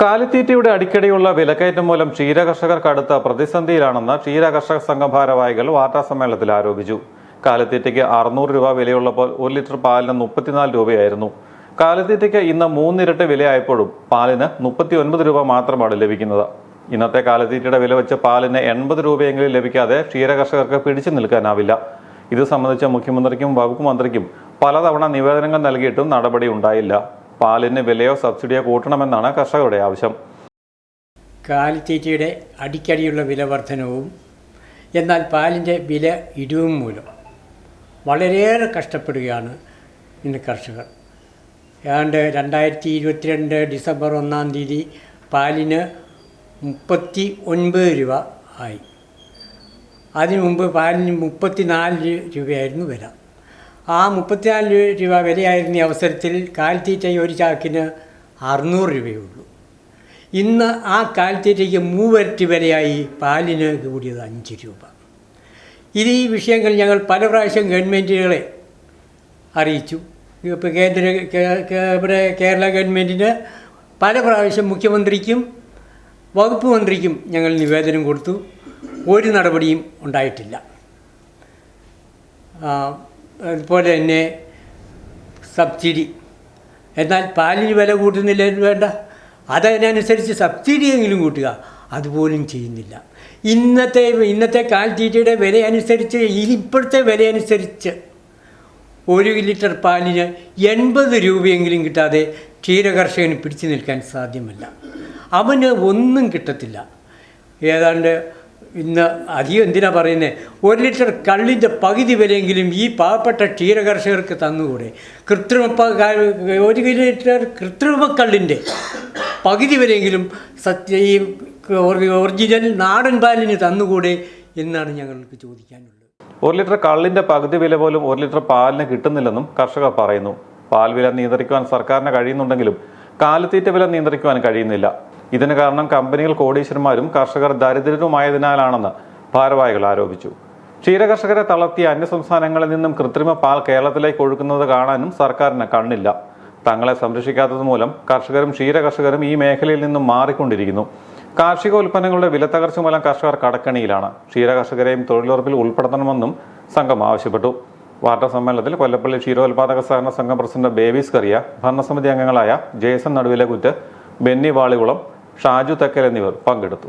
കാലിത്തീറ്റയുടെ അടിക്കടിയുള്ള വിലക്കയറ്റം മൂലം ക്ഷീരകർഷകർ കടുത്ത പ്രതിസന്ധിയിലാണെന്ന് ക്ഷീരകർഷക സംഘം ഭാരവാഹികൾ വാർത്താസമ്മേളനത്തിൽ ആരോപിച്ചു. കാലിത്തീറ്റയ്ക്ക് 600 രൂപ വിലയുള്ളപ്പോൾ 1 ലിറ്റർ പാലിന് 34 രൂപയായിരുന്നു. കാലിത്തീറ്റയ്ക്ക് ഇന്ന് 3 ഇരട്ടി വിലയായപ്പോഴും പാലിന് 39 രൂപ മാത്രമാണ് ലഭിക്കുന്നത്. ഇന്നത്തെ കാലിത്തീറ്റയുടെ വില വെച്ച് പാലിന് 80 രൂപയെങ്കിലും ലഭിക്കാതെ ക്ഷീരകർഷകർക്ക് പിടിച്ചു നിൽക്കാനാവില്ല. ഇത് സംബന്ധിച്ച് മുഖ്യമന്ത്രിക്കും വകുപ്പ് മന്ത്രിക്കും പലതവണ നിവേദനങ്ങൾ നൽകിയിട്ടും നടപടി ഉണ്ടായില്ല. പാലിന് വിലയോ സബ്സിഡിയോ കൂട്ടണമെന്നാണ് കർഷകരുടെ ആവശ്യം. കാലിത്തീറ്റയുടെ അടിക്കടിയുള്ള വില വർധനവും എന്നാൽ പാലിൻ്റെ വില ഇടിവും മൂലം വളരെയേറെ കഷ്ടപ്പെടുകയാണ് ഇന്ന് കർഷകർ. ഏതാണ്ട് 2022 ഡിസംബർ 1-ാം തീയതി പാലിന് 39 രൂപ ആയി. അതിനു മുമ്പ് പാലിന് 34 രൂപയായിരുന്നു വില. ആ 34 രൂപ വിലയായിരുന്ന അവസരത്തിൽ കാലിത്തീറ്റ ഒരു ചാക്കിന് 600 രൂപയുള്ളൂ. ഇന്ന് ആ കാലിത്തീറ്റയ്ക്ക് 3 ഇരട്ടി വിലയായി. പാലിന് കൂടിയത് 5 രൂപ. ഈ വിഷയങ്ങൾ ഞങ്ങൾ പല പ്രാവശ്യം ഗവൺമെൻറ്റുകളെ അറിയിച്ചു. ഇപ്പോൾ ഇവിടെ കേരള ഗവൺമെൻറ്റിന് പല പ്രാവശ്യം മുഖ്യമന്ത്രിക്കും വകുപ്പ് മന്ത്രിക്കും ഞങ്ങൾ നിവേദനം കൊടുത്തു. ഒരു നടപടിയും ഉണ്ടായിട്ടില്ല. അതുപോലെ തന്നെ സബ്സിഡി, എന്നാൽ പാലിന് വില കൂട്ടുന്നില്ല വേണ്ട, അതിനനുസരിച്ച് സബ്സിഡിയെങ്കിലും കൂട്ടുക, അതുപോലും ചെയ്യുന്നില്ല. ഇന്നത്തെ കാലിത്തീറ്റയുടെ വില അനുസരിച്ച്, ഇപ്പോഴത്തെ വില അനുസരിച്ച് 1 ലിറ്റർ പാലിന് 80 രൂപയെങ്കിലും കിട്ടാതെ ക്ഷീരകർഷകന് പിടിച്ചു നിൽക്കാൻ സാധ്യമല്ല. അവന് ഒന്നും കിട്ടത്തില്ല. ഏതാണ്ട് ഇന്ന് അധികം എന്തിനാ പറയുന്നത്, 1 ലിറ്റർ കള്ളിൻ്റെ പകുതി വിലയെങ്കിലും ഈ പാവപ്പെട്ട ക്ഷീരകർഷകർക്ക് തന്നുകൂടെ? 1 ലിറ്റർ കൃത്രിമ കള്ളിൻ്റെ പകുതി വിലയെങ്കിലും ഈ ഒറിജിനൽ നാടൻ പാലിന് തന്നുകൂടെ എന്നാണ് ഞങ്ങൾക്ക് ചോദിക്കാനുള്ളത്. 1 ലിറ്റർ കള്ളിന്റെ പകുതി വില പോലും 1 ലിറ്റർ പാലിന് കിട്ടുന്നില്ലെന്നും കർഷകർ പറയുന്നു. പാൽ വില നിയന്ത്രിക്കുവാൻ സർക്കാരിന് കഴിയുന്നുണ്ടെങ്കിലും കാലിത്തീറ്റ വില നിയന്ത്രിക്കുവാൻ കഴിയുന്നില്ല. ഇതിന് കാരണം കമ്പനികൾ കോടീശ്വരന്മാരും കർഷകർ ദരിദ്രരുമായതിനാലാണെന്ന് ഭാരവാഹികൾ ആരോപിച്ചു. ക്ഷീരകർഷകരെ തളർത്തിയ അന്യസംസ്ഥാനങ്ങളിൽ നിന്നും കൃത്രിമ പാൽ കേരളത്തിലേക്ക് ഒഴുക്കുന്നത് കാണാനും സർക്കാരിന് കണ്ണില്ല. തങ്ങളെ സംരക്ഷിക്കാത്തത് മൂലം കർഷകരും ക്ഷീരകർഷകരും ഈ മേഖലയിൽ നിന്നും മാറിക്കൊണ്ടിരിക്കുന്നു. കാർഷിക ഉൽപ്പന്നങ്ങളുടെ വിലത്തകർച്ച മൂലം കർഷകർ കടക്കണിയിലാണ്. ക്ഷീരകർഷകരെയും തൊഴിലുറപ്പിൽ ഉൾപ്പെടുത്തണമെന്നും സംഘം ആവശ്യപ്പെട്ടു. വാർത്താ സമ്മേളനത്തിൽ കൊല്ലപ്പള്ളി ക്ഷീരോത്പാദക സഹകരണ സംഘം പ്രസിഡന്റ് ബേബീസ് കറിയ, ഭരണസമിതി അംഗങ്ങളായ ജേസൺ നടുവിലകുറ്റ്, ബെന്നി വാളികുളം, ഷാജു തെക്കൽ എന്നിവർ പങ്കെടുത്തു.